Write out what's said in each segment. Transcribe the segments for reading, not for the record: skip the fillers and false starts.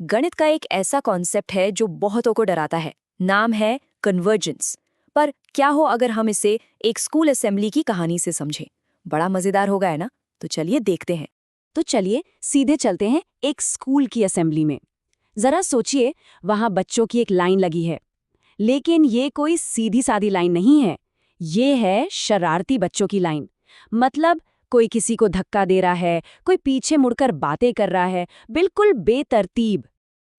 गणित का एक ऐसा कॉन्सेप्ट है जो बहुतों को डराता है। नाम है कन्वर्जेंस। पर क्या हो अगर हम इसे एक स्कूल असेंबली की कहानी से समझें? बड़ा मजेदार होगा, है ना? तो चलिए देखते हैं। तो चलिए सीधे चलते हैं एक स्कूल की असेंबली में। जरा सोचिए, वहां बच्चों की एक लाइन लगी है। लेकिन ये कोई सीधी सादी लाइन नहीं है। ये है शरारती बच्चों की लाइन। मतलब कोई किसी को धक्का दे रहा है, कोई पीछे मुड़कर बातें कर रहा है, बिल्कुल बेतरतीब।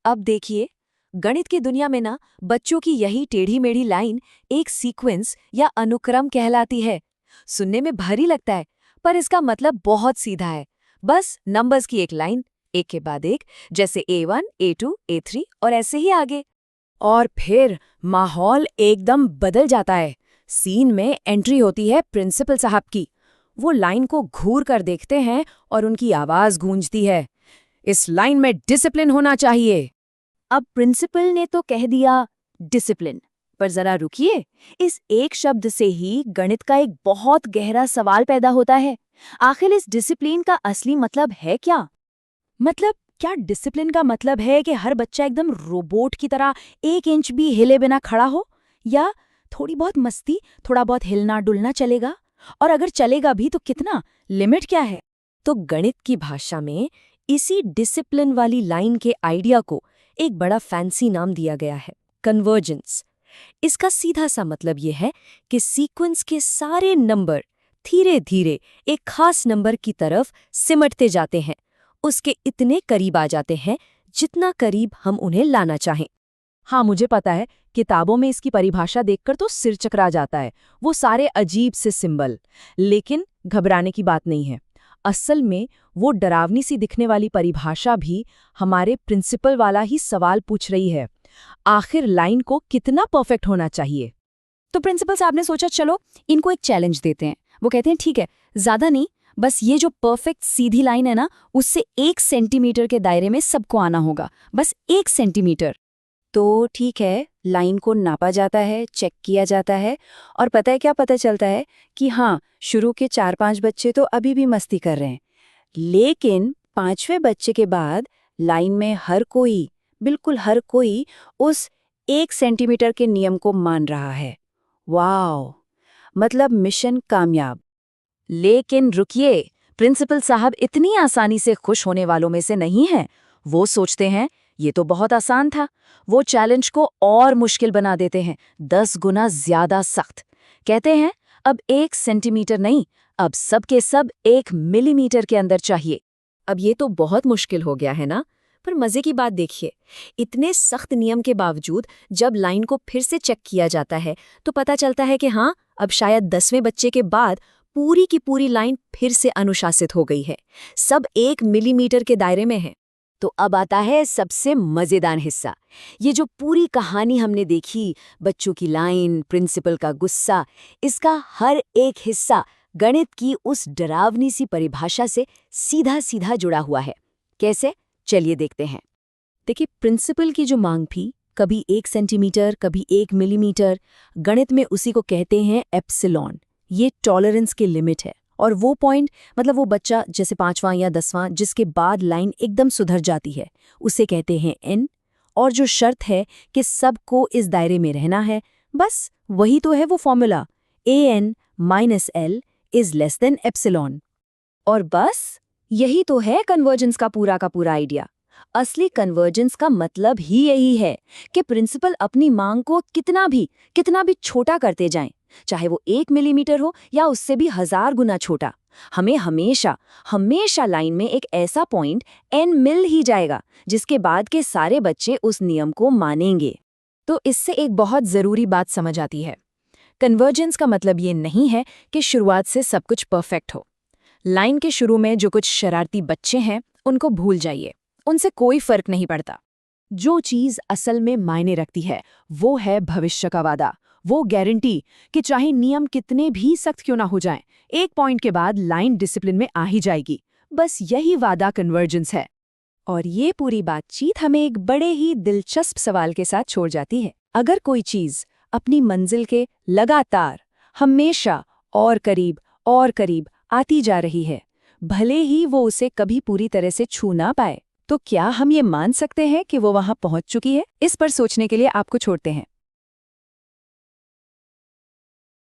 अब देखिए, गणित की दुनिया में ना बच्चों की यही टेढ़ी मेढ़ी लाइन एक सीक्वेंस या अनुक्रम कहलाती है। सुनने में भारी लगता है, पर इसका मतलब बहुत सीधा है। बस नंबर्स की एक लाइन, एक के बाद एक, जैसे A1, A2, A3 और ऐसे ही आगे। और फिर माहौल एकदम बदल जाता है। सीन में एंट्री होती है प्रिंसिपल साहब की। वो लाइन को घूर कर देखते हैं और उनकी आवाज गूंजती है, इस लाइन में डिसिप्लिन होना चाहिए। अब प्रिंसिपल ने तो कह दिया डिसिप्लिन, पर जरा रुकिए, इस एक शब्द से ही गणित का एक बहुत गहरा सवाल पैदा होता है। आखिर इस डिसिप्लिन का असली मतलब है क्या? मतलब क्या डिसिप्लिन का मतलब है कि हर बच्चा एकदम रोबोट की तरह 1 इंच भी हिले बिना खड़ा हो, या थोड़ी बहुत मस्ती, थोड़ा बहुत हिलना डुलना चलेगा? और अगर चलेगा भी तो कितना? लिमिट क्या है? तो गणित की भाषा में इसी डिसिप्लिन वाली लाइन के आइडिया को एक बड़ा फैंसी नाम दिया गया है, कन्वर्जेंस। इसका सीधा सा मतलब यह है कि सीक्वेंस के सारे नंबर धीरे धीरे एक खास नंबर की तरफ सिमटते जाते हैं, उसके इतने करीब आ जाते हैं जितना करीब हम उन्हें लाना चाहें। हाँ, मुझे पता है, किताबों में इसकी परिभाषा देखकर तो सिर चकरा जाता है, वो सारे अजीब से सिंबल। लेकिन घबराने की बात नहीं है। असल में वो डरावनी सी दिखने वाली परिभाषा भी हमारे प्रिंसिपल वाला ही सवाल पूछ रही है। आखिर लाइन को कितना परफेक्ट होना चाहिए? तो प्रिंसिपल साहब ने सोचा, चलो इनको एक चैलेंज देते हैं। वो कहते हैं ठीक है, ज्यादा नहीं, बस ये जो परफेक्ट सीधी लाइन है ना, उससे 1 सेंटीमीटर के दायरे में सबको आना होगा, बस 1 सेंटीमीटर। तो ठीक है, लाइन को नापा जाता है, चेक किया जाता है, और पता है क्या पता चलता है? कि हाँ, शुरू के 4-5 बच्चे तो अभी भी मस्ती कर रहे हैं। लेकिन 5वें बच्चे के बाद लाइन में हर कोई, बिल्कुल हर कोई, उस 1 सेंटीमीटर के नियम को मान रहा है। वाओ! मतलब मिशन कामयाब। लेकिन रुकिए, प्रिंसिपल साहब इतनी आसानी से खुश होने वालों में से नहीं हैं। वो सोचते हैं ये तो बहुत आसान था। वो चैलेंज को और मुश्किल बना देते हैं, 10 गुना ज्यादा सख्त। कहते हैं अब 1 सेंटीमीटर नहीं, अब सबके सब 1 मिलीमीटर के अंदर चाहिए। अब ये तो बहुत मुश्किल हो गया है ना? पर मजे की बात देखिए, इतने सख्त नियम के बावजूद जब लाइन को फिर से चेक किया जाता है तो पता चलता है कि हाँ, अब शायद 10वें बच्चे के बाद पूरी की पूरी लाइन फिर से अनुशासित हो गई है। सब 1 मिलीमीटर के दायरे में है। तो अब आता है सबसे मजेदार हिस्सा। ये जो पूरी कहानी हमने देखी, बच्चों की लाइन, प्रिंसिपल का गुस्सा, इसका हर एक हिस्सा गणित की उस डरावनी सी परिभाषा से सीधा सीधा जुड़ा हुआ है। कैसे? चलिए देखते हैं। देखिए, प्रिंसिपल की जो मांग थी, कभी 1 सेंटीमीटर, कभी 1 मिलीमीटर, गणित में उसी को कहते हैं एप्सिलॉन। ये टॉलरेंस की लिमिट है। और वो पॉइंट, मतलब वो बच्चा जैसे 5वां या 10वां जिसके बाद लाइन एकदम सुधर जाती है, उसे कहते हैं एन। और जो शर्त है कि सबको इस दायरे में रहना है, बस वही तो है वो formula, an minus l is less than epsilon. और बस यही तो है कन्वर्जेंस का पूरा आइडिया। असली कन्वर्जेंस का मतलब ही यही है कि प्रिंसिपल अपनी मांग को कितना भी छोटा करते जाएं, चाहे वो 1 मिलीमीटर हो या उससे भी 1000 गुना छोटा। हमें हमेशा लाइन में एक ऐसा पॉइंट n मिल ही जाएगा जिसके बाद के सारे बच्चे उस नियम को मानेंगे। तो इससे एक बहुत जरूरी बात समझ आती है। कन्वर्जेंस का मतलब ये नहीं है कि शुरुआत से सब कुछ परफेक्ट हो। लाइन के शुरू में जो कुछ शरारती बच्चे हैं उनको भूल जाइए, उनसे कोई फर्क नहीं पड़ता। जो चीज असल में मायने रखती है वो है भविष्य का वादा, वो गारंटी कि चाहे नियम कितने भी सख्त क्यों ना हो जाएं, एक पॉइंट के बाद लाइन डिसिप्लिन में आ ही जाएगी। बस यही वादा कन्वर्जेंस है। और ये पूरी बातचीत हमें एक बड़े ही दिलचस्प सवाल के साथ छोड़ जाती है। अगर कोई चीज अपनी मंजिल के लगातार, हमेशा और करीब आती जा रही है, भले ही वो उसे कभी पूरी तरह से छू ना पाए, तो क्या हम ये मान सकते हैं कि वो वहां पहुंच चुकी है? इस पर सोचने के लिए आपको छोड़ते हैं।